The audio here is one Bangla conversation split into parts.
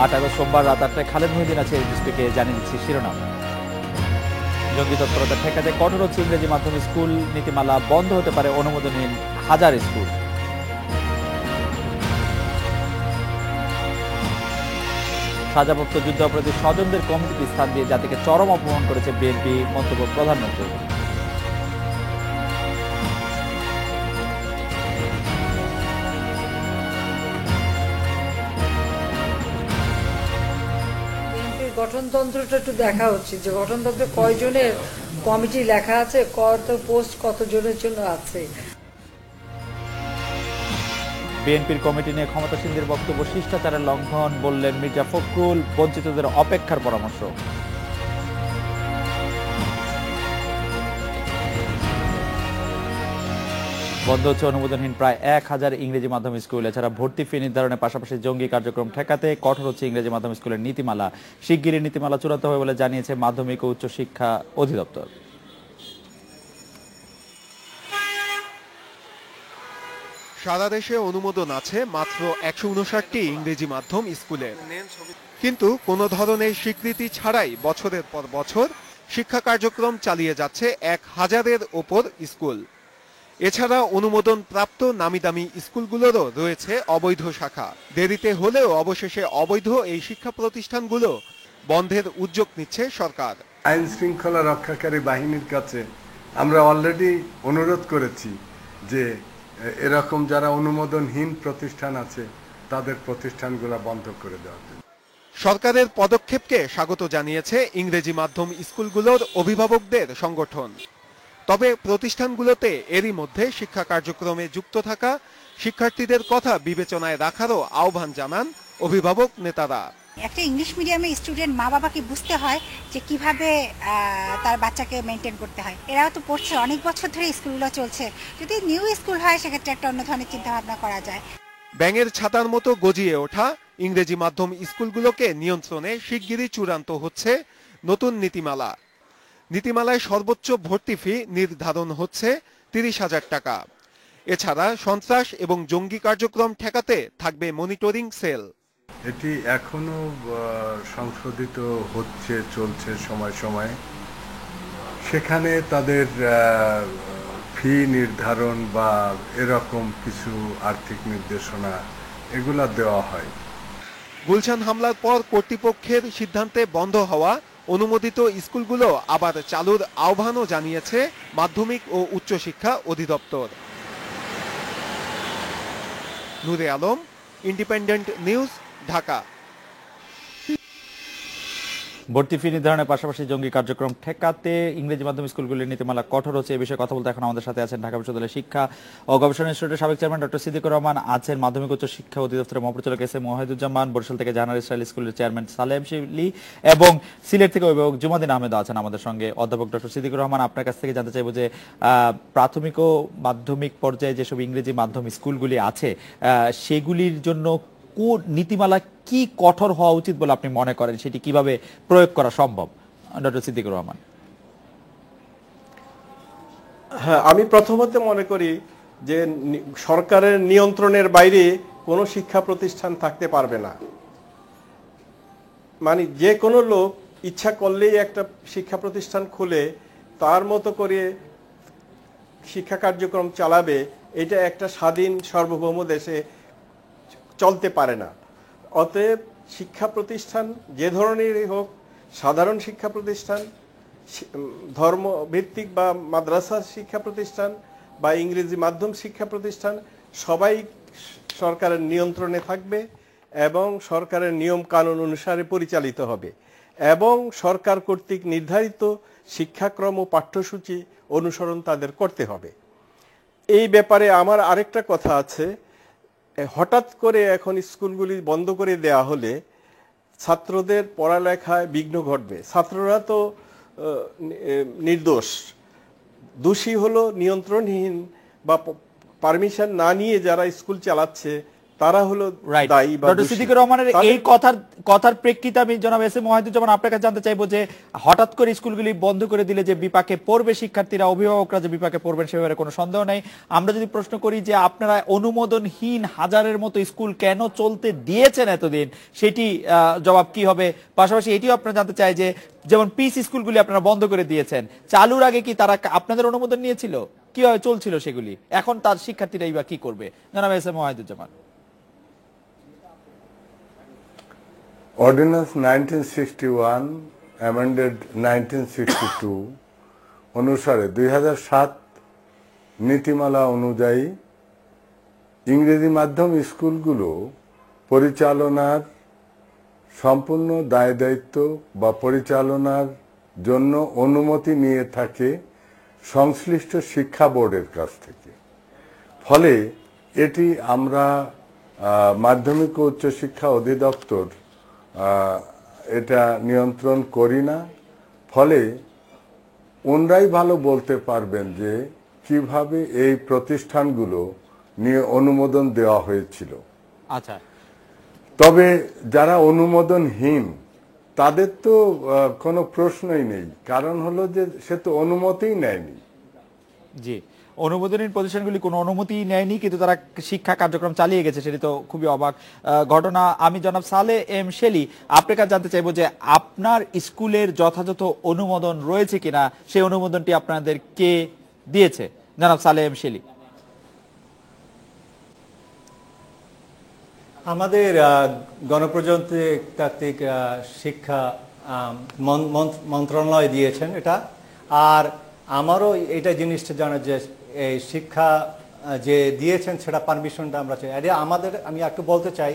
8 আগস্ট সোমবার রাত 8টায় খালেদ মহিউদ্দিন আছে স্পিকে জানিয়ে দিচ্ছি শিরোনাম। জঙ্গি তৎপরতা ঠেকাতে কঠোর হচ্ছে ইংরেজি মাধ্যম স্কুল নীতিমালা, বন্ধ হতে পারে অনুমোদনহীন হাজার স্কুল। সাজাপ্রাপ্ত যুদ্ধাপরাধী স্বজনদের কমিটিতে স্থান দিয়ে জাতিকে চরম অপমান করেছে বিএনপি, মন্তব্য প্রধানমন্ত্রী। গঠনতন্ত্রটা একটু দেখা হচ্ছে যে গঠনতন্ত্রে কয়জনের কমিটি লেখা আছে, কত পোস্ট কতজনের জন্য আছে। বিএনপির কমিটি নিয়ে ক্ষমতাসীনদের বক্তব্য শিষ্টাচারের লঙ্ঘন, বললেন মির্জা ফখরুল। বঞ্চিতদের অপেক্ষার পরামর্শ। বন্ধ হচ্ছে অনুমোদনহীন প্রায় 1000 ইংরেজি মাধ্যম স্কুল। এছাড়া ভর্তি ফি নির্ধারণের পাশাপাশি জঙ্গি কার্যক্রম ঠেকাতে কঠোর হচ্ছে ইংরেজি মাধ্যম স্কুলের নীতিমালা। শিগগিরই নীতিমালা চূড়ান্ত হবে বলে জানিয়েছে মাধ্যমিক ও উচ্চ শিক্ষা অধিদপ্তর। সারা দেশে অনুমোদন আছে মাত্র 159টি ইংরেজি মাধ্যম স্কুলে, কিন্তু কোনো ধরনের স্বীকৃতি ছাড়াই বছরের পর বছর শিক্ষা কার্যক্রম চালিয়ে যাচ্ছে 1000-এর ওপর স্কুল। এছাড়া অনুমোদন প্রাপ্ত নামিদামি স্কুলগুলোরও রয়েছে অবৈধ শাখা। দেরিতে হলেও অবশেষে অবৈধ এই শিক্ষা প্রতিষ্ঠানগুলো বন্ধের উদ্যোগ নিচ্ছে সরকার। আইন শৃঙ্খলা রক্ষাকারী বাহিনীর কাছে আমরা অলরেডি অনুরোধ করেছি যে এরকম যারা অনুমোদনহীন প্রতিষ্ঠান আছে তাদের প্রতিষ্ঠানগুলো বন্ধ করে দেওয়া। সরকারের পদক্ষেপকে স্বাগত জানিয়েছে ইংরেজি মাধ্যম স্কুলগুলোর অভিভাবকদের সংগঠন। তবে প্রতিষ্ঠানগুলোতে এরই মধ্যে শিক্ষা কার্যক্রমে যুক্ত থাকা শিক্ষার্থীদের কথা বিবেচনায় রাখারও আহ্বান জানান অভিভাবক নেতারা। একটা ইংলিশ মিডিয়ামের স্টুডেন্ট মা বাবাকে বুঝতে হয় যে কিভাবে তার বাচ্চাকে মেনটেন করতে হয়। এরাও তো পড়ছে, অনেক বছর ধরে স্কুলগুলো চলছে। যদি নিউ স্কুল হয় সেক্ষেত্রে একটা অন্য ধরনের চিন্তা ভাবনা করা যায়। ব্যাঙের ছাতার মতো গজিয়ে ওঠা ইংরেজি মাধ্যম স্কুলগুলোকে নিয়ন্ত্রণে শিগগিরই চূড়ান্ত হচ্ছে নতুন নীতিমালা। নীতিমালায় সর্বোচ্চ ভর্তি ফি নির্ধারণ হচ্ছে 30,000 টাকা। এছাড়া সন্ত্রাস এবং জঙ্গি কার্যক্রম ঠেকাতে থাকবে মনিটরিং সেল। এটি এখনো সংশোধিত হচ্ছে, চলছে সময় সময়। সেখানে তাদের ফি নির্ধারণ বা এরকম কিছু আর্থিক নির্দেশনা এগুলা দেওয়া হয়। গুলশান হামলার পর কর্তৃপক্ষের সিদ্ধান্তে বন্ধ হওয়া অনুমোদিত স্কুলগুলো আবার চালুর আহ্বানও জানিয়েছে মাধ্যমিক ও উচ্চশিক্ষা অধিদপ্তর। নূরে আলম, ইন্ডিপেন্ডেন্ট নিউজ, ঢাকা। ভর্তি ফি নির্ধারণের পাশাপাশি জঙ্গি কার্যক্রম ঠেকাতে ইংরেজি মাধ্যম স্কুলগুলির নীতিমালা কঠোর হচ্ছে। এই বিষয়ে কথা বলতে এখন আমাদের সাথে আছেন ঢাকা বিশ্ববিদ্যালয়ের শিক্ষা ও গবেষণা ইনস্টিটিউটের সাবেক চেয়ারম্যান ডক্টর সিদ্দিকুর রহমান, আছেন মাধ্যমিক উচ্চ শিক্ষা অধিদপ্তরের মহাপরিচালক এস এম ওয়াহিদুজ্জামান, বরিশাল থেকে জাহানারা ইসরায়েল স্কুলের চেয়ারম্যান সালেম শিবলি এবং সিলেট থেকে অভিভাবক জুমাদিন আহমেদ আছেন আমাদের সঙ্গে। অধ্যাপক ডক্টর সিদ্দিকুর রহমান, আপনার কাছ থেকে জানতে চাইব যে প্রাথমিক ও মাধ্যমিক পর্যায়ে যেসব ইংরেজি মাধ্যম স্কুলগুলি আছে সেগুলির জন্য কোন নীতিমালা কি কঠোর হওয়া উচিত বলে আপনি মনে করেন, সেটি কিভাবে প্রয়োগ করা সম্ভব? ডক্টর সিদ্দিকুর রহমান। হ্যাঁ, আমি প্রথমত মনে করি যে সরকারের নিয়ন্ত্রণের বাইরে কোনো শিক্ষা প্রতিষ্ঠান থাকতে পারবে না। মানে যে কোনো লোক ইচ্ছা করলেই একটা শিক্ষা প্রতিষ্ঠান খুলে তার মতো করে শিক্ষা কার্যক্রম চালাবে, এটা একটা স্বাধীন সার্বভৌম দেশে চলতে পারে না। অতএব শিক্ষা প্রতিষ্ঠান যে ধরনেরই হোক, সাধারণ শিক্ষা প্রতিষ্ঠান, ধর্মভিত্তিক বা মাদ্রাসার শিক্ষা প্রতিষ্ঠান বা ইংরেজি মাধ্যম শিক্ষা প্রতিষ্ঠান, সবাই সরকারের নিয়ন্ত্রণে থাকবে এবং সরকারের নিয়ম কানুন অনুসারে পরিচালিত হবে এবং সরকার কর্তৃক নির্ধারিত শিক্ষাক্রম ও পাঠ্যসূচি অনুসরণ তাদের করতে হবে। এই ব্যাপারে আমার আরেকটা কথা আছে। হঠাৎ করে এখন স্কুলগুলি বন্ধ করে দেওয়া হলে ছাত্রদের পড়ালেখায় বিঘ্ন ঘটবে। ছাত্ররা তো নির্দোষ, দোষী হলো নিয়ন্ত্রণহীন বা পারমিশন না নিয়ে যারা স্কুল চালাচ্ছে তারা হলো রাইট দায়ী বা ডক্টর দোষী। সিদ্দিকুর রহমানের তাদের- এই কথার প্রেক্ষিতে আমি জনাব এস এম ওয়াহিদুজ্জামান আপনার কাছে জানতে চাইবো যে হঠাৎ করে স্কুলগুলি বন্ধ করে দিলে যে বিপাকে পড়বে শিক্ষার্থীরা, অভিভাবকরা যে বিপাকে পড়বেন সে ব্যাপারে কোনো সন্দেহ নেই। আমরা যদি প্রশ্ন করি যে আপনারা অনুমোদনহীন হাজারের মতো স্কুল কেন চলতে দিয়েছেন এতদিন, সেটি জবাব কি হবে? পাশাপাশি এটিও আপনারা জানতে চাই যে যেমন পিস স্কুলগুলি আপনারা বন্ধ করে দিয়েছেন, চালুর আগে কি তারা আপনাদের অনুমোদন নিয়েছিল? কিভাবে চলছিল সেগুলি? এখন তার শিক্ষার্থীরাই বা কি করবে? জনাব S M Wahiduzzaman. Ordinance 1961 amended 1962 অনুসারে 2007 নীতিমালা অনুযায়ী ইংরেজি মাধ্যম স্কুলগুলো পরিচালনার সম্পূর্ণ দায় দায়িত্ব বা পরিচালনার জন্য অনুমতি নিয়ে থাকে সংশ্লিষ্ট শিক্ষা বোর্ডের কাছ থেকে। ফলে এটি আমরা মাধ্যমিক ও উচ্চশিক্ষা অধিদপ্তর এটা নিয়ন্ত্রণ করি না। ফলে ওনরাই ভালো বলতে পারবেন যে কিভাবে এই প্রতিষ্ঠানগুলো নিয়ে অনুমোদন দেওয়া হয়েছিল। আচ্ছা, তবে যারা অনুমোদনহীন তাদের তো কোনো প্রশ্নই নেই, কারণ হলো যে সে তো অনুমতিই নেয়নি। জি, অনুমোদনহীন প্রতিষ্ঠানগুলি কোনো অনুমতি নেয়নি, কিন্তু তারা শিক্ষা কার্যক্রম চালিয়ে গেছে, সেটি তো খুবই অবাক ঘটনা। আমি জনাব সালেহ এম শেলী আপনার কাছে জানতে চাইবো যে আপনার স্কুলের যথাযথ অনুমোদন রয়েছে কিনা, সেই অনুমোদনটি আপনাদের কে দিয়েছে? জনাব সালেহ এম শেলী। আমাদের গণপ্রজাতান্ত্রিক শিক্ষা মন্ত্রণালয় দিয়েছেন এটা। আর আমারও এটা জিনিসটা জানা যে এই শিক্ষা যে দিয়েছেন সেটা পারমিশনটা আমরা চাই। আমাদের আমি একটু বলতে চাই,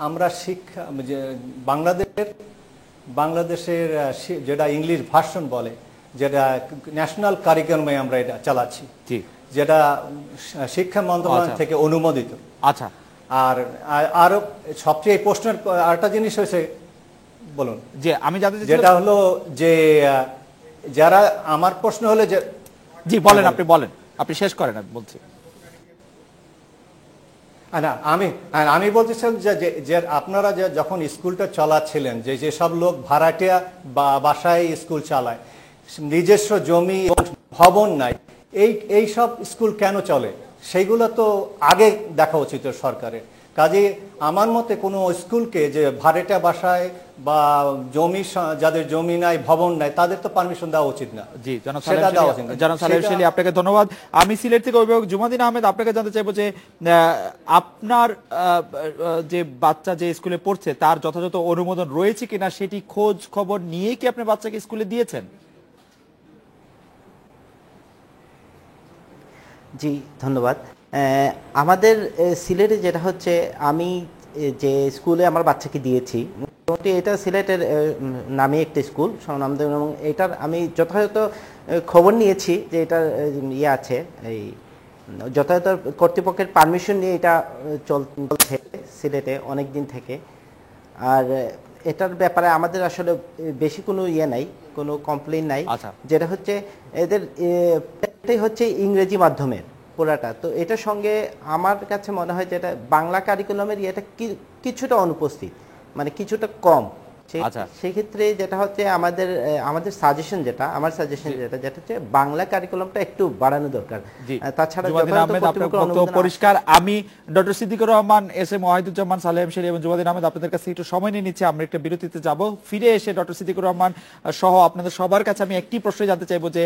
আমরা শিক্ষা যে বাংলাদেশের যেটা ইংলিশ ভার্সন বলে, যেটা ন্যাশনাল কারিকুলামে আমরা এটা চালাচ্ছি, যেটা শিক্ষা মন্ত্রণালয় থেকে অনুমোদিত। আচ্ছা, আর আরো সবচেয়ে প্রশ্নের আরেকটা জিনিস হয়েছে, বলুন। যে আমি জানতে চাই যেটা হলো যে যারা, আমার প্রশ্ন হলো যে, জি বলেন, আপনি বলেন, আপনি শেষ করেন, আমি বলছি। না, আমি বলতেছিলাম যে আপনারা যে যখন স্কুলটা চালাচ্ছিলেন, যেসব লোক ভাড়াটিয়া বা বাসায় স্কুল চালায়, নিজস্ব জমি এবং ভবন নাই, এই সব স্কুল কেন চলে? সেইগুলো তো আগে দেখা উচিত সরকারের। কাজে আমার মতে কোনো স্কুলকে যে ভাড়াটিয়া বাসায় বা জমি, যাদের জমি নাই, ভবন নাই, তাদের তো পারমিশন দেওয়া উচিত না। জি, জনাব সালেহ শেলী আপনাকে ধন্যবাদ। আমি সিলেট থেকে অভিভাবক জুমাদিন আহমেদ আপনাকে জানতে চাইবো যে আপনার যে বাচ্চা যে স্কুলে পড়ছে তার যথাযথ অনুমোদন রয়েছে কিনা, সেটি খোঁজ খবর নিয়ে কি আপনি বাচ্চাকে স্কুলে দিয়েছেন? জি, ধন্যবাদ। আমাদের সিলেটে যেটা হচ্ছে, আমি যে স্কুলে আমার বাচ্চাকে দিয়েছি, মোটামুটি এটা সিলেটের নামে একটা স্কুল স্বনামধন্য, এবং এটার আমি যথাযথ খবর নিয়েছি যে এটার ইয়ে আছে, এই যথাযথ কর্তৃপক্ষের পারমিশন নিয়ে এটা চলছে সিলেটে অনেক দিন থেকে। আর এটার ব্যাপারে আমাদের আসলে বেশি কোনো ইয়ে নাই, কোনো কমপ্লেইন নাই। যেটা হচ্ছে এদের এটাই হচ্ছে ইংরেজি মাধ্যমের পড়াটা, তো এটার সঙ্গে আমার কাছে মনে হয় যেটা বাংলা কারিকুলামের এটা কিছুটা অনুপস্থিত, মানে কিছুটা কম। সেক্ষেত্রে যেটা হচ্ছে আমাদের সাজেশন, যেটা আমার সাজেশন যেটা হচ্ছে বাংলা কারিকুলামটা একটু বাড়ানো দরকার। তাছাড়া পরিষ্কার। আমি doctor Siddiqur Rahman, S M Wahiduzzaman, Saleh M Shelly এবং জুমাদিন আহমেদ আপনাদের কাছে একটু সময় নিয়ে নিচ্ছে, আমরা একটা বিরতিতে যাব। ফিরে এসে ডক্টর সিদ্দিকুর রহমান সহ আপনাদের সবার কাছে আমি একটি প্রশ্ন জানতে চাইবো যে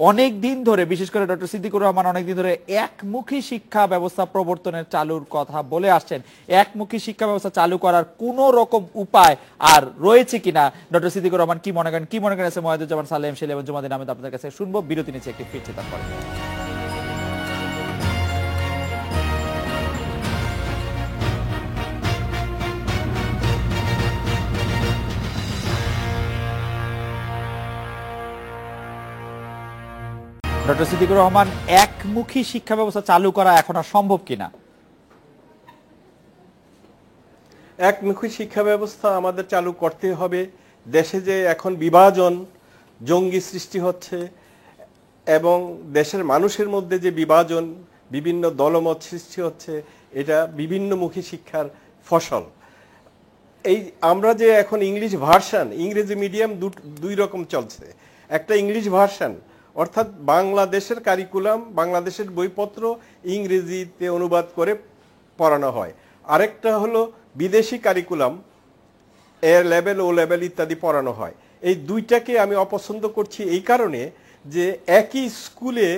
অনেক দিন ধরে, বিশেষ করে ডক্টর সিদ্দিকুর রহমান অনেকদিন ধরে একমুখী শিক্ষা ব্যবস্থা প্রবর্তনের চালুর কথা বলে আসছেন। একমুখী শিক্ষা ব্যবস্থা চালু করার কোন রকম উপায় আর রয়েছে কিনা ডক্টর সিদ্দিকুর রহমান কি মনে করেন? S M Wahiduzzaman, Saleh M Shelly এবং জুমাদিন আহমেদ আপনাদের কাছে শুনবো। বিরতি নিচ্ছে, একটি ফিরছে তারপরে। ডক্টর সিদ্দিকুর রহমান, একমুখী শিক্ষা ব্যবস্থা চালু করা এখন আর সম্ভব কিনা? একমুখী শিক্ষা ব্যবস্থা আমাদের চালু করতে হবে। দেশে যে এখন বিভাজন, জঙ্গি সৃষ্টি হচ্ছে এবং দেশের মানুষের মধ্যে যে বিভাজন, বিভিন্ন দলমত সৃষ্টি হচ্ছে, এটা বিভিন্নমুখী শিক্ষার ফসল। এই আমরা যে এখন ইংলিশ ভার্সন, ইংরেজি মিডিয়াম দুই রকম চলছে। একটা ইংলিশ ভার্সন অর্থাৎ বাংলাদেশের কারিকুলাম, বাংলাদেশের বইপত্র ইংরেজিতে অনুবাদ করে পড়ানো হয়। আরেকটা হলো বিদেশি curriculum, A level, O level ইত্যাদি পড়ানো হয়। এই দুইটাকে আমি অপছন্দ করছি এই কারণে যে একই স্কুলে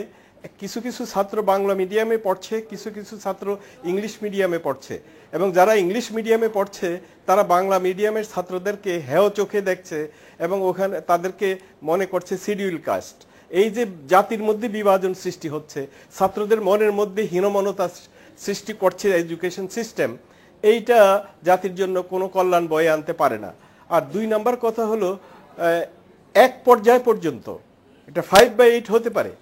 কিছু কিছু ছাত্র বাংলা মিডিয়ামে পড়ছে, কিছু কিছু ছাত্র ইংলিশ মিডিয়ামে পড়ছে, এবং যারা ইংলিশ মিডিয়ামে পড়ছে তারা বাংলা মিডিয়ামের ছাত্রদেরকে হেয় চোখে দেখছে এবং ওখানে তাদেরকে মনে করছে শিডিউল কাস্ট। এই যে জাতির মধ্যে বিভাজন সৃষ্টি হচ্ছে, ছাত্রদের মনের মধ্যে হীনমনতা সৃষ্টি করছে এডুকেশন সিস্টেম, এইটা জাতির জন্য কোনো কল্যাণ বয়ে আনতে পারে না। আর 2 নম্বর কথা হলো, এক পর্যায় পর্যন্ত এটা 5/8 হতে পারে,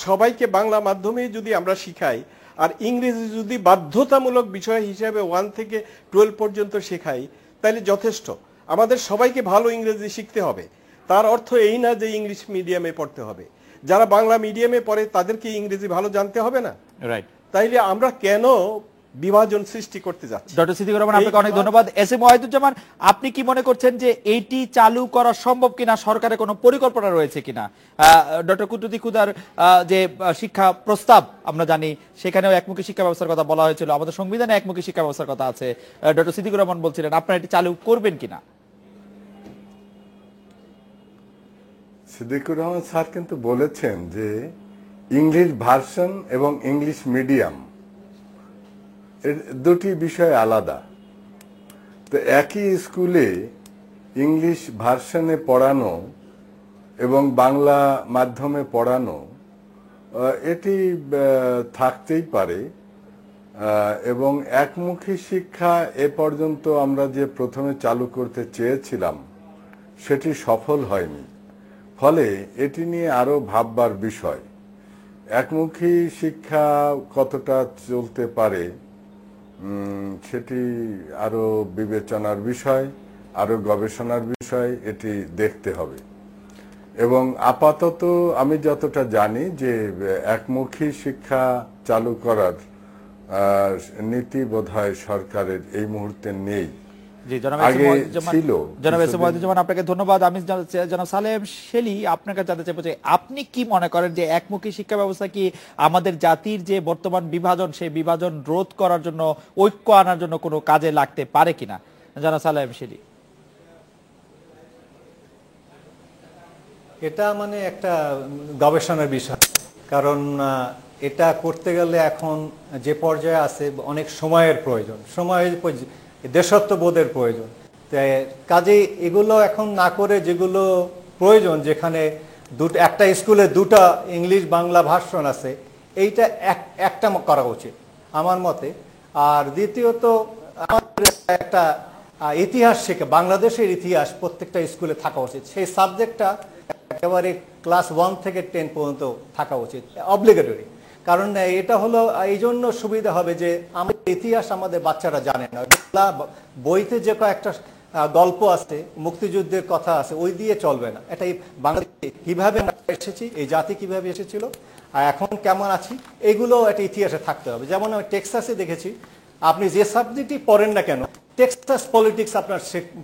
সবাইকে বাংলা মাধ্যমে যদি আমরা শিখাই আর ইংরেজি যদি বাধ্যতামূলক বিষয় হিসাবে 1 থেকে 12 পর্যন্ত শেখাই, তাহলে যথেষ্ট। আমাদের সবাইকে ভালো ইংরেজি শিখতে হবে, তার অর্থ এই না যে ইংলিশ মিডিয়ামে পড়তে হবে। যারা বাংলা মিডিয়ামে পড়ে তাদেরকে ইংরেজি ভালো জানতে হবে না? রাইট। তাইলে আমরা কেন বিভাজন সৃষ্টি করতে যাচ্ছি? ডক্টর সিদ্দিকুর রহমান, আপনাকে অনেক ধন্যবাদ। এস এম ওয়াহিদুজ্জামান, আপনি কি মনে করছেন যে এইটি চালু করা সম্ভব কিনা, সরকারের কোনো পরিকল্পনা রয়েছে কিনা? ডক্টর কুদ্দুস খুদার যে শিক্ষা প্রস্তাব আমরা জানি, সেখানেও একমুখী শিক্ষা ব্যবস্থার কথা বলা হয়েছিল, আমাদের সংবিধানে একমুখী শিক্ষা ব্যবস্থার কথা আছে। ডক্টর সিদ্দিকুর রহমান বলছিলেন আপনারা এটি চালু করবেন কিনা? সিদ্দিকুর রহমান স্যার কিন্তু বলেছেন যে ইংলিশ ভার্সন এবং ইংলিশ মিডিয়াম এর দুটি বিষয় আলাদা। তো একই স্কুলে ইংলিশ ভার্সনে পড়ানো এবং বাংলা মাধ্যমে পড়ানো এটি থাকতেই পারে, এবং একমুখী শিক্ষা এ পর্যন্ত আমরা যে প্রথমে চালু করতে চেয়েছিলাম সেটি সফল হয়নি, ফলে এটি নিয়ে আরো ভাববার বিষয়। একমুখী শিক্ষা কতটা চলতে পারে সেটি আরো বিবেচনার বিষয়, আরো গবেষণার বিষয়, এটি দেখতে হবে। এবং আপাতত আমি যতটা জানি যে একমুখী শিক্ষা চালু করার নীতি বোধহয় সরকারের এই মুহূর্তে নেই। জি, জনাব এস এম ওয়াহিদুজ্জামান, আপনাকে ধন্যবাদ। আমি জনাব সালেম শেলি, আপনার কাছে জানতে চাইবো যে আপনি কি মনে করেন যে একমুখী শিক্ষা ব্যবস্থা কি আমাদের জাতির যে বর্তমান বিভাজন, সেই বিভাজন রোধ করার জন্য, ঐক্য আনার জন্য কোনো কাজে লাগতে পারে কিনা? জনাব সালেম শেলি। এটা মানে একটা গবেষণার বিষয়, কারণ এটা করতে গেলে এখন যে পর্যায়ে আছে অনেক সময়ের প্রয়োজন, দেশত্ববোধের প্রয়োজন। কাজেই এগুলো এখন না করে যেগুলো প্রয়োজন, যেখানে একটা স্কুলে 2টা ইংলিশ বাংলা ভার্সন আছে, এইটা একটা করা উচিত আমার মতে। আর দ্বিতীয়ত আমাদের একটা ইতিহাস শেখা, বাংলাদেশের ইতিহাস প্রত্যেকটা স্কুলে থাকা উচিত। সেই সাবজেক্টটা একেবারে ক্লাস 1 থেকে 10 পর্যন্ত থাকা উচিত, অব্লিগেটরি। কারণ এটা হলো এই জন্য সুবিধা হবে যে আমাদের ইতিহাস আমাদের বাচ্চারা জানে না। বইতে যে কয়েকটা গল্প আছে, মুক্তিযুদ্ধের কথা আছে, ওই দিয়ে চলবে না। এটাই বাংলাদেশে কিভাবে এসেছি, এই জাতি কিভাবে এসেছিল আর এখন কেমন আছি, এগুলো একটা ইতিহাসে থাকতে হবে। যেমন আমি টেক্সাসে দেখেছি, আপনি যে সাবজেক্টই পড়েন না কেন, টেক্সাস পলিটিক্স আপনার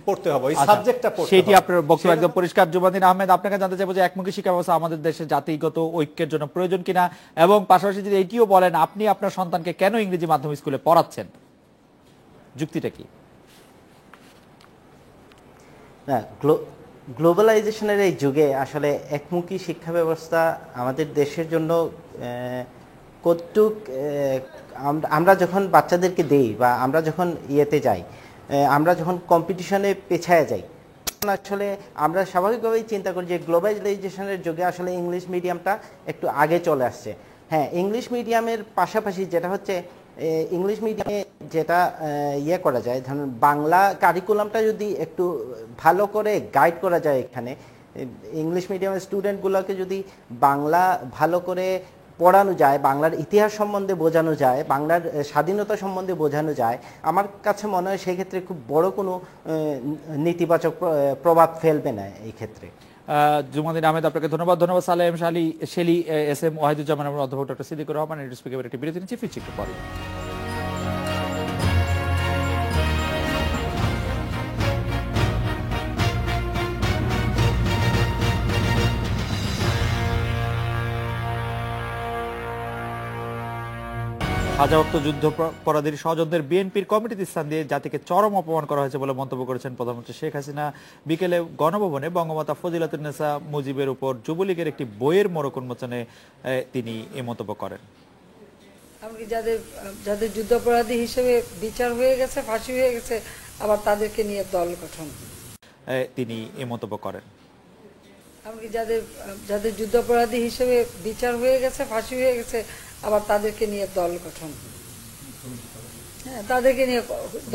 পড়তে হবে, এই সাবজেক্টটা পড়তে হবে। সেটি আপনার বক্তব্য একদম পরিষ্কার। জুবাদিন আহমেদ, আপনাকে জানতে চাইবো যে একমুখী শিক্ষা ব্যবস্থা আমাদের দেশের জাতিগত ঐক্যের জন্য প্রয়োজন কিনা, এবং পাশাপাশি যদি এটিও বলেন আপনি আপনার সন্তানকে কেন ইংরেজি মাধ্যম স্কুলে পড়াচ্ছেন, যুক্তিটা কি? গ্লোবালাইজেশনের এই যুগে আসলে একমুখী শিক্ষা ব্যবস্থা আমাদের দেশের জন্য কতটুক, আমরা যখন বাচ্চাদেরকে দেই বা আমরা যখন ইয়েতে যাই, আমরা যখন কম্পিটিশনে পেছায় যাই, আসলে আমরা স্বাভাবিকভাবেই চিন্তা করি যে গ্লোবালাইজেশনের যুগে আসলে ইংলিশ মিডিয়ামটা একটু আগে চলে আসছে। হ্যাঁ, ইংলিশ মিডিয়ামের পাশাপাশি যেটা হচ্ছে ইংলিশ মিডিয়ামে যেটা ইয়ে করা যায়, ধরুন বাংলা কারিকুলামটা যদি একটু ভালো করে গাইড করা যায়, এখানে ইংলিশ মিডিয়ামের স্টুডেন্টগুলোকে যদি বাংলা ভালো করে পড়ানো যায়, বাংলার ইতিহাস সম্বন্ধে বোঝানো যায়, বাংলার স্বাধীনতা সম্বন্ধে বোঝানো যায়, আমার কাছে মনে হয় সেই ক্ষেত্রে খুব বড় কোনো নেতিবাচক প্রভাব ফেলবে না এই ক্ষেত্রে। জুমাদিন আহমেদ, আপনাকে ধন্যবাদ। ধন্যবাদ সালেম, শেলি, এস এম ওয়াহিদুজ্জামান এবং অধ্যাপক ডক্টর সিদ্দিকুর রহমান। এর স্পিকার একটি বিরতি নিচ্ছি, ফিরছি একটু পরে। হাজারত যুদ্ধাপরাধীর স্বজনদের বিএনপির কমিটিতে স্থান দিয়ে জাতিকে চরম অপমান করা হয়েছে বলে মন্তব্য করেছেন প্রধানমন্ত্রী শেখ হাসিনা। বিকেলে গণভবনে বঙ্গমাতা ফজিলাতুন্নেসা মুজিবের উপর যুবলীগের একটি বইয়ের মোড়ক উন্মোচনে তিনি এই মন্তব্য করেন। এমনকি যাদের যুদ্ধাপরাধী হিসেবে বিচার হয়ে গেছে, ফাঁসি হয়ে গেছে, আবার তাদেরকে নিয়ে দল গঠন, তিনি এই মন্তব্য করেন। এমনকি যাদের যুদ্ধাপরাধী হিসেবে বিচার হয়ে গেছে, ফাঁসি হয়ে গেছে, আবার তাদেরকে নিয়ে দল গঠন, হ্যাঁ, তাদেরকে নিয়ে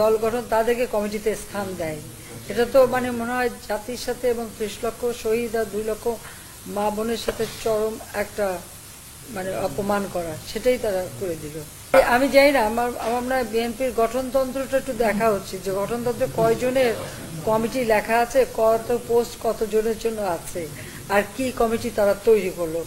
দল গঠন, তাদেরকে কমিটিতে স্থান দেয়। এটা তো মানে মনে হয় জাতির সাথে এবং ৩০ লক্ষ শহীদ আর ২ লক্ষ মা বোনের সাথে চরম একটা মানে অপমান করা, সেটাই তারা করে দিল। আমি জানি না, আমরা বিএনপির গঠনতন্ত্রটা একটু দেখা হচ্ছে যে গঠনতন্ত্রে কয়জনের কমিটি লেখা আছে, কত পোস্ট কতজনের জন্য আছে, আর কি কমিটি তারা তৈরি করলো।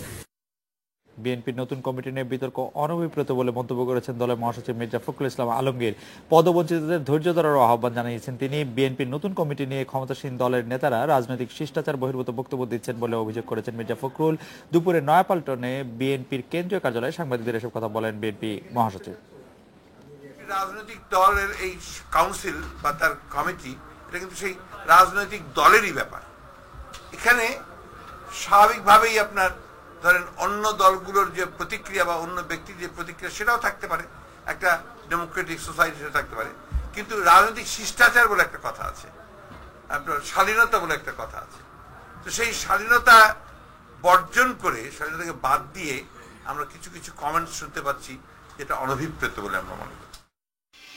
বিএনপির নতুন কমিটি নিয়ে বিতর্ক অনভিপ্রেত বলে মন্তব্য করেছেন দলের মহাসচিব মির্জা ফখরুল ইসলাম আলমগীর। পদবঞ্চিতদের ধৈর্য ধরার আহ্বান জানিয়েছেন তিনি। বিএনপির নতুন কমিটি নিয়ে ক্ষমতাসীন দলের নেতারা রাজনৈতিক শিষ্টাচার বহির্ভূত বক্তব্য দিচ্ছেন বলে অভিযোগ করেছেন মির্জা ফখরুল। দুপুরে নয়াপল্টনে বিএনপির কেন্দ্রীয় কার্যালয়ে সাংবাদিকদের এসব কথা বলেন বিএনপি মহাসচিব। রাজনৈতিক দলের এই কাউন্সিল বা তার কমিটি, এটা কিন্তু সেই রাজনৈতিক দলেরই ব্যাপার। এখানে স্বাভাবিকভাবেই আপনার ধরেন অন্য দলগুলোর যে প্রতিক্রিয়া বা অন্য ব্যক্তির যে প্রতিক্রিয়া সেটাও থাকতে পারে, একটা ডেমোক্রেটিক সোসাইটি থাকতে পারে, কিন্তু রাজনৈতিক শিষ্টাচার বলে একটা কথা আছে, আপনার শালীনতা বলে একটা কথা আছে। তো সেই শালীনতা বর্জন করে, শালীনতাকে বাদ দিয়ে আমরা কিছু কিছু কমেন্টস শুনতে পাচ্ছি যেটা অনভিপ্রেত বলে আমরা মনে করি।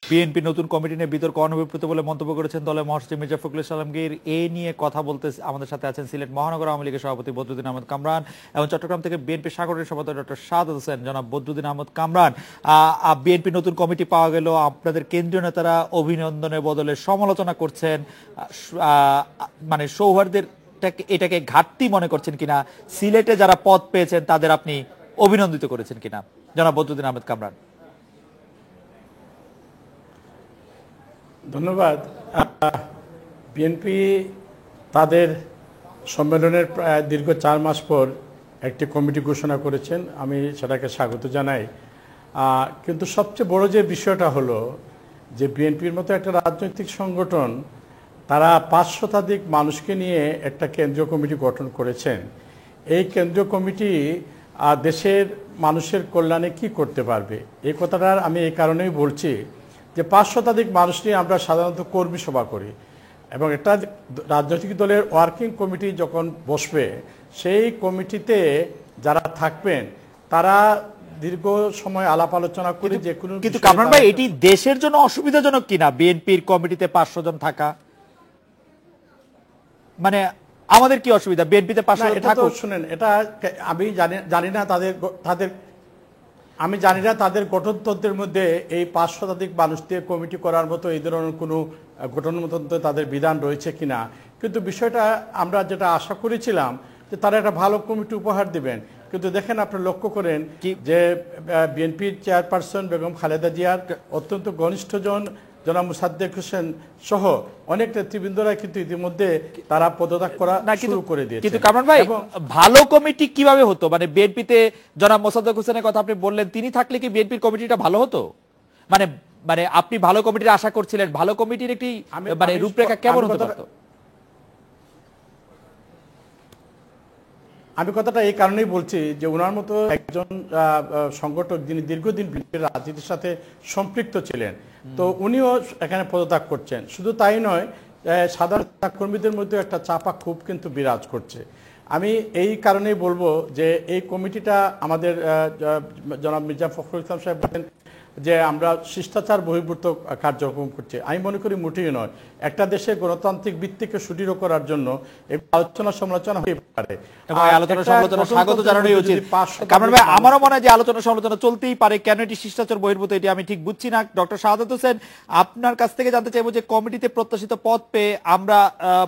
বিএনপি নতুন কমিটি নিয়ে বিতর্ক অনভিপ্রেত বলে মন্তব্য করেছেন দলের মহাসচিব মির্জা ফখরুল ইসলাম আলমগীর। এ নিয়ে কথা বলতে আমাদের সাথে আছেন সিলেট মহানগর আওয়ামী লীগের সভাপতি বদরুদ্দিন আহমদ কামরান এবং চট্টগ্রাম থেকে বিএনপি সাংগঠনিক সম্পাদক ডক্টর সাদত হোসেন। জনাব বদরুদ্দিন আহমদ কামরান, বিএনপি নতুন কমিটি পাওয়া গেল, আপনাদের কেন্দ্রীয় নেতারা অভিনন্দনের বদলে সমালোচনা করছেন, মানে সৌহার্দের এটাকে ঘাটতি মনে করছেন কিনা, সিলেটে যারা পদ পেয়েছেন তাদের আপনি অভিনন্দিত করেছেন কিনা? জনাব বদরুদ্দিন আহমদ কামরান। ধন্যবাদ। বিএনপি তাদের সম্মেলনের প্রায় দীর্ঘ ৪ মাস পর একটি কমিটি ঘোষণা করেছেন, আমি সেটাকে স্বাগত জানাই। কিন্তু সবচেয়ে বড় যে বিষয়টা হলো যে বিএনপির মতো একটা রাজনৈতিক সংগঠন, তারা ৫ শতাধিক মানুষকে নিয়ে একটা কেন্দ্রীয় কমিটি গঠন করেছেন। এই কেন্দ্রীয় কমিটি দেশের মানুষের কল্যাণে কি করতে পারবে, এই কথাটা আমি এই কারণেই বলছি যে ৫ শতাধিক মানুষ নিয়ে আমরা সাধারণত কর্মী সভা করি, এবং একটা রাজনৈতিক দলের ওয়ার্কিং কমিটি যখন বসবে, সেই কমিটিতে যারা থাকবেন তারা দীর্ঘ সময় আলাপ আলোচনা করে যে কোনো। কিন্তু কামরান ভাই, এটি দেশের জন্য অসুবিধাজনক কিনা বিএনপির কমিটিতে 500 জন থাকা? মানে আমাদের কি অসুবিধা বিএনপিতে 500 জন থাকুক? শুনেন, এটা আমি জানি না তাদের গঠনতন্ত্রের মধ্যে এই ৫ শতাধিক মানুষ দিয়ে কমিটি করার মতো এই ধরনের কোনো গঠনতন্ত্রে তাদের বিধান রয়েছে কিনা, কিন্তু বিষয়টা আমরা যেটা আশা করেছিলাম যে তারা একটা ভালো কমিটি উপহার দিবেন। কিন্তু দেখেন, আপনি লক্ষ্য করেন যে বিএনপির চেয়ারপারসন বেগম খালেদা জিয়ার অত্যন্ত ঘনিষ্ঠজন জনাব মোসাদ্দেক হোসেন সহ অনেক নেতৃবৃন্দরা কিন্তু ইতিমধ্যে তারা পদত্যাগ করা শুরু করে দিয়েছে। কিন্তু কামরান ভাই, ভালো কমিটি কিভাবে হতো? মানে বিএনপিতে জনাব মোসাদ্দেক হোসেনের কথা আপনি বললেন, তিনি থাকলে কি বিএনপির কমিটিটা ভালো হতো? মানে মানে আপনি ভালো কমিটির আশা করছিলেন, ভালো কমিটির একটি মানে রূপরেখা কেমন হতে পারত? আমি কথাটা এই কারণেই বলছি যে ওনার মতো একজন সংগঠক যিনি দীর্ঘদিন বিএনপির রাজনীতির সাথে সম্পৃক্ত ছিলেন, তো উনিও এখানে পদত্যাগ করছেন। শুধু তাই নয়, সাধারণ কর্মীদের মধ্যে একটা চাপা ক্ষোভ কিন্তু বিরাজ করছে। আমি এই কারণেই বলবো যে এই কমিটিটা আমাদের জনাব মির্জা ফখরুল ইসলাম সাহেব বলেন যে আমরা শিষ্টাচার বহির্ভূত কার্যক্রম করছি, আমি মনে করি মোটেই নয়। একটা দেশে গণতান্ত্রিক ভিত্তিকে সুদৃঢ় করার জন্য এই আলোচনা সমালোচনা হতে পারে, এবং এই আলোচনা সমালোচনা স্বাগত জানানোই উচিত। কামরান ভাই, আমারও মনে হয় যে আলোচনা সমালোচনা চলতেই পারে, কেন এটি শিষ্টাচার বহির্ভূত এটি আমি ঠিক বুঝছি না। ডক্টর শাহাদাত হোসেন, আপনার কাছ থেকে জানতে চাইবো যে কমিটিতে প্রত্যাশিত পদ পেয়ে আমরা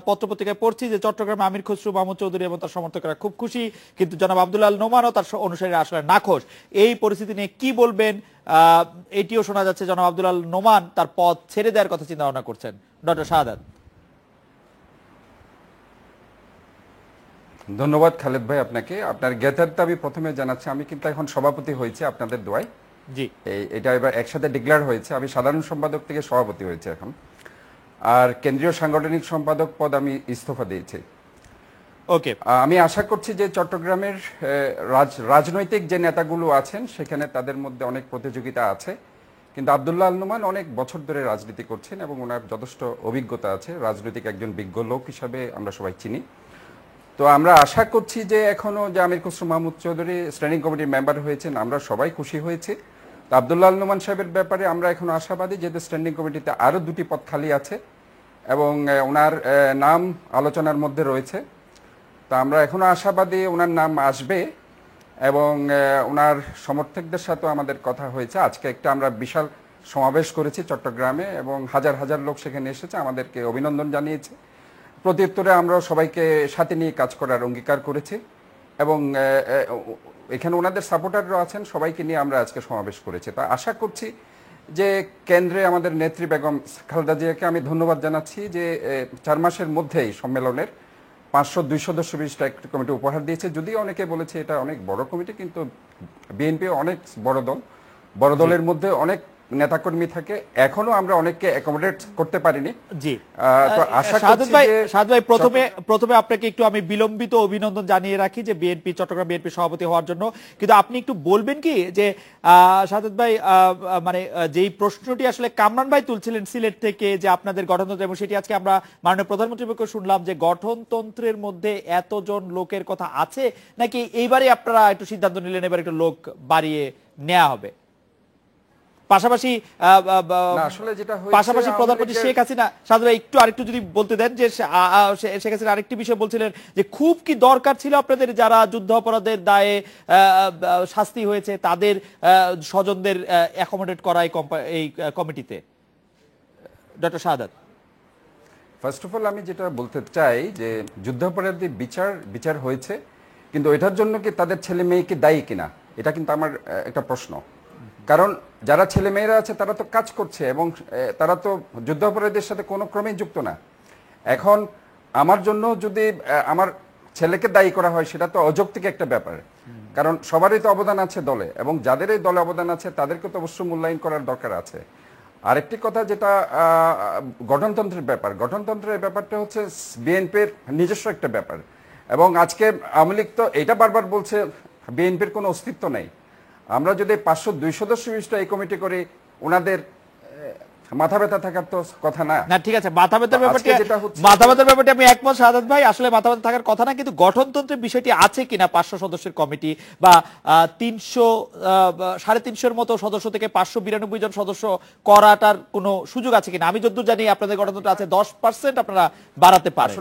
পত্রপত্রিকায় পড়ছি যে চট্টগ্রামে আমির খসরু মাহমুদ চৌধুরী এবং তার সমর্থকরা খুব খুশি, কিন্তু জনাব আব্দুল আল নোমান ও তার অনুসারীরা আসলে নাখোশ। এই পরিস্থিতি নিয়ে কি বলবেন? এটিও শোনা যাচ্ছে জনাব আব্দুল আল নোমান তার পদ ছেড়ে দেওয়ার কথা চিন্তা ভাবনা করছেন। ডক্টর শাহাদাত। ধন্যবাদ খালেদ ভাই আপনাকে। আপনার জ্ঞাতার্থে আমি প্রথমে জানাচ্ছি, আমি কিন্তু এখন সভাপতি হয়েছে আপনাদের দোয়ায়। জি, এটা এবার একসাথে ডিক্লেয়ার হয়েছে। আমি সাধারণ সম্পাদক থেকে সভাপতি হয়েছে এখন, আর কেন্দ্রীয় সাংগঠনিক সম্পাদক পদ আমি ইস্তফা দিয়েছি। ওকে, আমি আশা করছি যে চট্টগ্রামের রাজনৈতিক যে নেতাগুলো আছেন সেখানে তাদের মধ্যে অনেক প্রতিযোগিতা আছে, কিন্তু আব্দুল্লাহ আল নোমান অনেক বছর ধরে রাজনীতি করছেন এবং ওনার যথেষ্ট অভিজ্ঞতা আছে, রাজনৈতিক একজন বিজ্ঞ লোক হিসাবে আমরা সবাই চিনি। তো আমরা আশা করছি যে এখনো যে আমির খসরু মাহমুদ চৌধুরী স্ট্যান্ডিং কমিটির মেম্বার হয়েছেন, আমরা সবাই খুশি হয়েছি। তো আব্দুল্লাহ আল নোমান সাহেবের ব্যাপারে আমরা এখনো আশাবাদী, যেহেতু স্ট্যান্ডিং কমিটিতে আরো 2টি পদ খালি আছে এবং ওনার নাম আলোচনার মধ্যে রয়েছে। তা আমরা এখনো আশাবাদী ওনার নাম আসবে এবং ওনার সমর্থকদের সাথেও আমাদের কথা হয়েছে। আজকে একটা আমরা বিশাল সমাবেশ করেছি চট্টগ্রামে এবং হাজার হাজার লোক সেখানে এসেছে, আমাদেরকে অভিনন্দন জানিয়েছে। প্রত্যুত্তরে আমরা সবাইকে সাথে নিয়ে কাজ করার অঙ্গীকার করেছি এবং এখানে ওনাদের সাপোর্টাররা আছেন, সবাইকে নিয়ে আমরা আজকে সমাবেশ করেছি। তা আশা করছি যে কেন্দ্রে আমাদের নেত্রী বেগম খালেদা জিয়াকে আমি ধন্যবাদ জানাচ্ছি যে 4 মাসের মধ্যেই সম্মেলনের 502 সদস্য বিশিষ্ট একটি কমিটি উপহার দিয়েছে। যদিও অনেকে বলেছে এটা অনেক বড় কমিটি, কিন্তু বিএনপি অনেক বড় দল, বড় দলের মধ্যে অনেক নেতাকর্মী থাকে, এখনো আমরা অনেককে অ্যাকোমোডেট করতে পারিনি। জি, তো আশা শাহাদাত করছি ভাই, যে শাহাদাত ভাই, প্রথমে আপনাকে একটু আমি বিলম্বিত অভিনন্দন জানিয়ে রাখি যে চট্টগ্রাম বিএনপি সভাপতি হওয়ার জন্য। কিন্তু আপনি একটু বলবেন কি যে শাহাদাত ভাই, মানে যেই প্রশ্নটি আসলে কামরান ভাই তুলছিলেন সিলেট থেকে, যে আপনাদের গঠনতন্ত্র, এবং সেটি আজকে আমরা মাননীয় প্রধানমন্ত্রীর পক্ষে শুনলাম যে গঠনতন্ত্রের মধ্যে এতজন লোকের কথা আছে, নাকি এইবারে আপনারা একটু সিদ্ধান্ত নিলেন এবার একটু লোক বাড়িয়ে নেওয়া হবে? পাশাপাশি প্রধানমন্ত্রী শেখ হাসিনা, সাধু ভাই একটু আরেকটু যদি বলতে দেন যে শেখ হাসিনা আরেকটি বিষয় বলছিলেন যে খুব কি দরকার ছিল আপনাদের যারা যুদ্ধ অপরাধের দায়ে শাস্তি হয়েছে তাদের স্বজনদের অ্যাকোমোডেট করা এই কমিটিতে? Doctor Shahadat. First of all আমি যেটা বলতে চাই যে যুদ্ধাপরাধী বিচার হয়েছে, কিন্তু এটার জন্য কি তাদের ছেলে মেয়েকে দায়ী কিনা, এটা কিন্তু আমার একটা প্রশ্ন। কারণ যারা ছেলে মেয়েরা আছে তারা তো কাজ করছে এবং তারা তো যুদ্ধাপরাধীদের সাথে কোনো ক্রমেই যুক্ত না। এখন আমার জন্য যদি আমার ছেলেকে দায়ী করা হয় সেটা তো অযৌক্তিক একটা ব্যাপার, কারণ সবারই তো অবদান আছে দলে, এবং যাদের এই দলে অবদান আছে তাদেরকে তো অবশ্যই মূল্যায়ন করার দরকার আছে। আরেকটি কথা যেটা গঠনতন্ত্রের ব্যাপার, গঠনতন্ত্রের ব্যাপারটা হচ্ছে বিএনপির নিজস্ব একটা ব্যাপার, এবং আজকে আওয়ামী লীগ তো এটা বারবার বলছে বিএনপির কোনো অস্তিত্ব নেই। আমরা যদি 502 সদস্য বিশিষ্ট এই কমিটি করি, ওনাদের মাথা ব্যথা থাকার তো কথা না। না ঠিক আছে, মাথা ব্যথার ব্যাপারটি আমি একমত শাহাদাত ভাই, আসলে মাথা ব্যথা থাকার কথা না, কিন্তু গঠনতন্ত্রের বিষয়টি আছে কিনা 500 সদস্যের কমিটি বা 300-350 মতো সদস্য থেকে 592 জন সদস্য করাটার কোনো সুযোগ আছে কিনা? আমি যতদূর জানি আপনাদের গঠনতন্ত্র আছে 10% আপনারা বাড়াতে পারেন।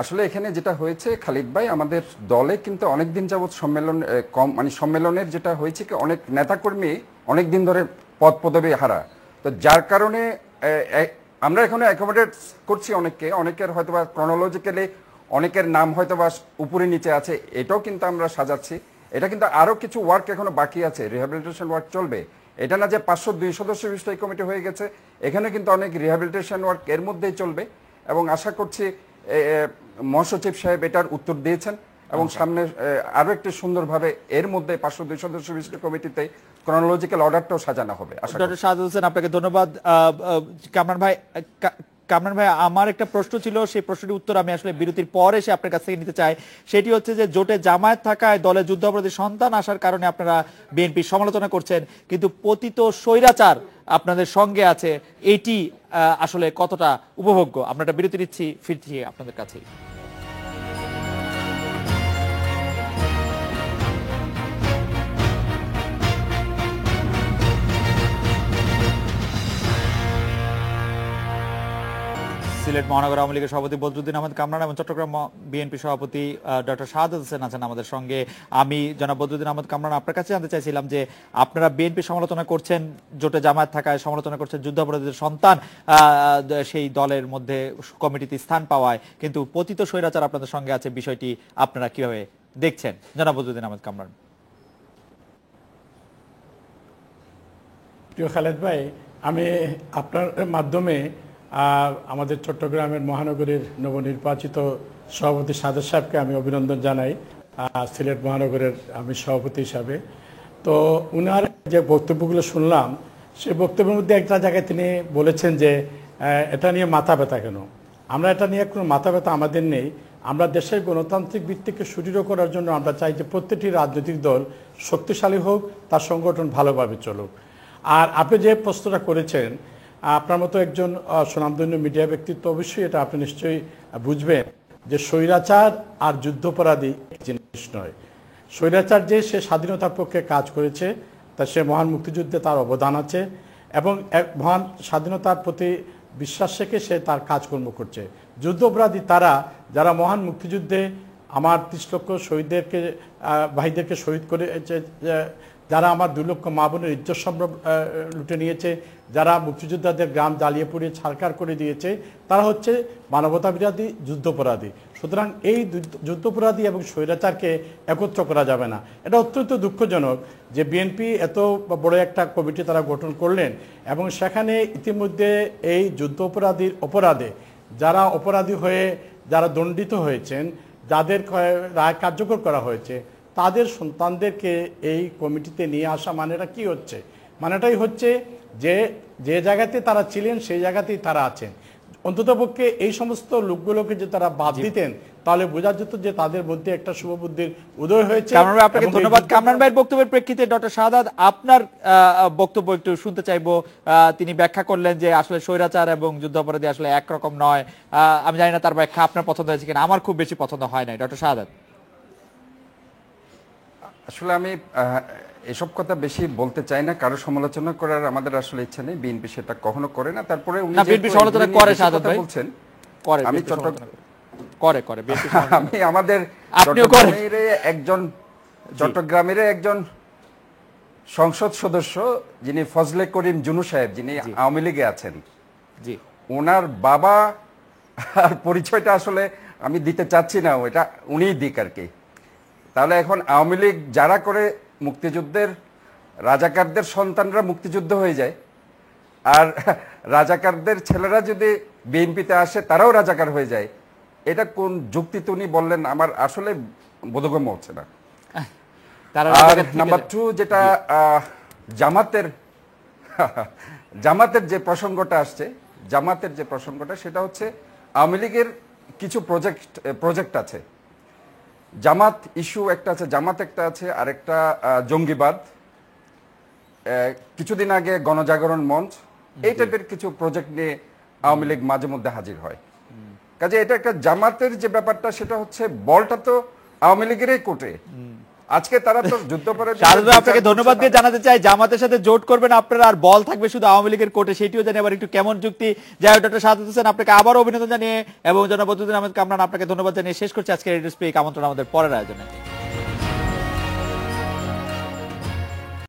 আসলে এখানে যেটা হয়েছে খালিদ ভাই, আমাদের দলে কিন্তু অনেকদিন যাবৎ সম্মেলনের যেটা হয়েছে কি অনেক নেতাকর্মী অনেকদিন ধরে পদ পদবি হারা, তো যার কারণে আমরা এখানে অ্যাকোমোডেট করছি অনেকের হয়তোবা ক্রনোলজিক্যালি অনেকের নাম হয়তোবা উপরে নিচে আছে, এটাও কিন্তু আমরা সাজাচ্ছি। এটা কিন্তু আরো কিছু ওয়ার্ক এখনো বাকি আছে, রিহ্যাবিলিটেশন ওয়ার্ক চলবে। এটা না যে 502 সদস্য বিশিষ্ট এই কমিটি হয়ে গেছে, এখানে কিন্তু অনেক রিহ্যাবিলিটেশন ওয়ার্ক এর মধ্যেই চলবে, এবং আশা করছি মহাসচিব সাহেব এটার উত্তর দিয়েছেন এবং সামনে আরো একটু সুন্দরভাবে এর মধ্যে 502 সদস্য বিশিষ্ট কমিটিতে ক্রনোলজিক্যাল অর্ডারটাও সাজানো হবে। ডক্টর শাহাদাত হোসেন, আপনাকে ধন্যবাদ। কামরান ভাই, আমার একটা প্রশ্ন ছিল, সেই প্রশ্নটির উত্তর আমি আসলে বিরতির পর এসে আপনার কাছ থেকে নিতে চাই। সেটি হচ্ছে যে জোটে জামায়াত থাকায় দলে যুদ্ধাপরাধী সন্তান আসার কারণে আপনারা বিএনপি সমালোচনা করছেন, কিন্তু পতিত স্বৈরাচার আপনাদের সঙ্গে আছে, এটি আসলে কতটা উপভোগ্য? আমরা একটা বিরতি নিচ্ছি, ফিরছি আপনাদের কাছে। সিলেট মহানগর আওয়ামী লীগের সভাপতি বদরুদ্দিন আহমেদ কামরান এবং চট্টগ্রাম বিএনপি সভাপতি ডক্টর শাহাদাত হোসেন আছেন আমাদের সঙ্গে। আমি জনাব বদরুদ্দিন আহমেদ কামরান আপনার কাছে জানতে চাইছিলাম যে আপনারা বিএনপি সমালোচনা করছেন, জোটে জামায়াত থাকায় সমালোচনা করছেন যুদ্ধাপরাধীদের সন্তান সেই দলের মধ্যে কমিটিতে স্থান পাওয়ায়, কিন্তু পতিত স্বৈরাচার আপনাদের সঙ্গে আছে, বিষয়টি আপনারা কিভাবে দেখছেন জনাব বদরুদ্দিন আহমেদ কামরান? প্রিয় খালেদ ভাই, আমি আপনার মাধ্যমে আমাদের চট্টগ্রামের মহানগরীর নবনির্বাচিত সভাপতি সাদেক সাহেবকে আমি অভিনন্দন জানাই সিলেট মহানগরের আমি সভাপতি হিসাবে। তো উনার যে বক্তব্যগুলো শুনলাম, সে বক্তব্যের মধ্যে একটা জায়গায় তিনি বলেছেন যে এটা নিয়ে মাথা ব্যথা কেন। আমরা এটা নিয়ে কোনো মাথা ব্যথা আমাদের নেই। আমরা দেশের গণতান্ত্রিক ভিত্তিকে সুদৃঢ় করার জন্য আমরা চাই যে প্রত্যেকটি রাজনৈতিক দল শক্তিশালী হোক, তার সংগঠন ভালোভাবে চলুক। আর আপনি যে প্রশ্নটা করেছেন, আপনার মতো একজন সুনামধন্য মিডিয়া ব্যক্তিত্ব অবশ্যই এটা আপনি নিশ্চয়ই বুঝবেন যে স্বৈরাচার আর যুদ্ধাপরাধী এক জিনিস নয়। স্বৈরাচার যে সে স্বাধীনতার পক্ষে কাজ করেছে, তা সে মহান মুক্তিযুদ্ধে তার অবদান আছে এবং এক মহান স্বাধীনতার প্রতি বিশ্বাস রেখে সে তার কাজকর্ম করছে। যুদ্ধাপরাধী তারা যারা মহান মুক্তিযুদ্ধে আমার 30 লক্ষ শহীদদেরকে ভাইদেরকে শহীদ করেছে, যারা আমার 2 লক্ষ মা বোনের ইজ্জত সম্ভ্রম লুটে নিয়েছে, যারা মুক্তিযোদ্ধাদের গ্রাম জ্বালিয়ে পুড়িয়ে ছারখার করে দিয়েছে, তারা হচ্ছে মানবতা বিরোধী যুদ্ধাপরাধী। সুতরাং এই যুদ্ধাপরাধী এবং স্বৈরাচারকে একত্র করা যাবে না। এটা অত্যন্ত দুঃখজনক যে বিএনপি এত বড় একটা কমিটি তারা গঠন করলেন এবং সেখানে ইতিমধ্যে এই যুদ্ধাপরাধীর অপরাধে যারা অপরাধী হয়ে যারা দণ্ডিত হয়েছেন, যাদের রায় কার্যকর করা হয়েছে, তাদের সন্তানদেরকে এই কমিটিতে নিয়ে আসা মানেটা কি হচ্ছে? মানেটাই হচ্ছে যে যে জায়গাতে তারা ছিলেন সেই জায়গাতেই তারা আছেন। অন্ততপক্ষে এই সমস্ত লোকগুলোকে যে তারা বাদ দিতেন, তাহলে বোঝা যেত যে তাদের মধ্যে একটা শুভবুদ্ধির উদয় হয়েছে। আপনাকে ধন্যবাদ। কামরান ভাইয়ের বক্তব্যের প্রেক্ষিতে ডক্টর শাহাদাত আপনার বক্তব্য একটু শুনতে চাইবো। তিনি ব্যাখ্যা করলেন যে আসলে স্বৈরাচার এবং যুদ্ধাপরাধী আসলে একরকম নয়। আমি জানি না তার ব্যাখ্যা আপনার পছন্দ হয়েছে কিনা, আমার খুব বেশি পছন্দ হয় নাই। ডক্টর শাহাদাত। আসলে আমি এসব কথা বেশি বলতে চাই না, কারো সমালোচনা করার আমাদের আসলে ইচ্ছা নেই, বিএনপি সেটা কখনো করে না। তারপরে উনি বিএনপি সমালোচনা করে শাহাদাত ভাই বলছেন, করে আমি করে বিএনপি আমি আমাদের চট্টগ্রামের একজন সংসদ সদস্য যিনি ফজলে করিম জুনু সাহেব, যিনি আওয়ামী লীগে আছেন, জি, ওনার বাবা আর পরিচয়টা আসলে আমি দিতে চাচ্ছি না, ওটা উনিই দিক আর কি। তাহলে এখন আওয়ামী লীগ যারা করে মুক্তিযুদ্ধের রাজাকারদের সন্তানরা মুক্তিযুদ্ধ হয়ে যায়, আর রাজাকারদের ছেলেরা যদি বিএনপিতে আসে তারাও রাজাকার হয়ে যায়, এটা কোন যুক্তিতে উনি বললেন আমার আসলে বোধগম্য হচ্ছে না। আর নাম্বার 2 যেটা জামাতের যে প্রসঙ্গটা আসছে, সেটা হচ্ছে আওয়ামী লীগের কিছু প্রজেক্ট আছে। জামাত ইস্যু একটা আছে, আর একটা জঙ্গিবাদ, কিছুদিন আগে গণজাগরণ মঞ্চ, এই টাইপের কিছু প্রজেক্ট নিয়ে আওয়ামী লীগ মাঝে মধ্যে হাজির হয়। কাজে এটা একটা জামাতের যে ব্যাপারটা, সেটা হচ্ছে বলটা তো আওয়ামী লীগেরই কোর্টে। আজকে তারা তো যুদ্ধাপরাধী। আপনাকে ধন্যবাদ দিয়ে জানাতে চাই, জামাতের সাথে জোট করবেন আপনারা, আর বল থাকবে শুধু আওয়ামী লীগের কোর্টে, সেটিও জানি আবার একটু কেমন যুক্তি। যাই হোক, ডক্টর শাহাদাত হোসেন আপনাকে আবারও অভিনন্দন জানিয়ে এবং জনাব বদরুদ্দিন আহমেদ কামরান আপনাকে ধন্যবাদ জানিয়ে শেষ করছি আজকের রেডিও স্পিক। আমন্ত্রণ আমাদের পরের আয়োজনে।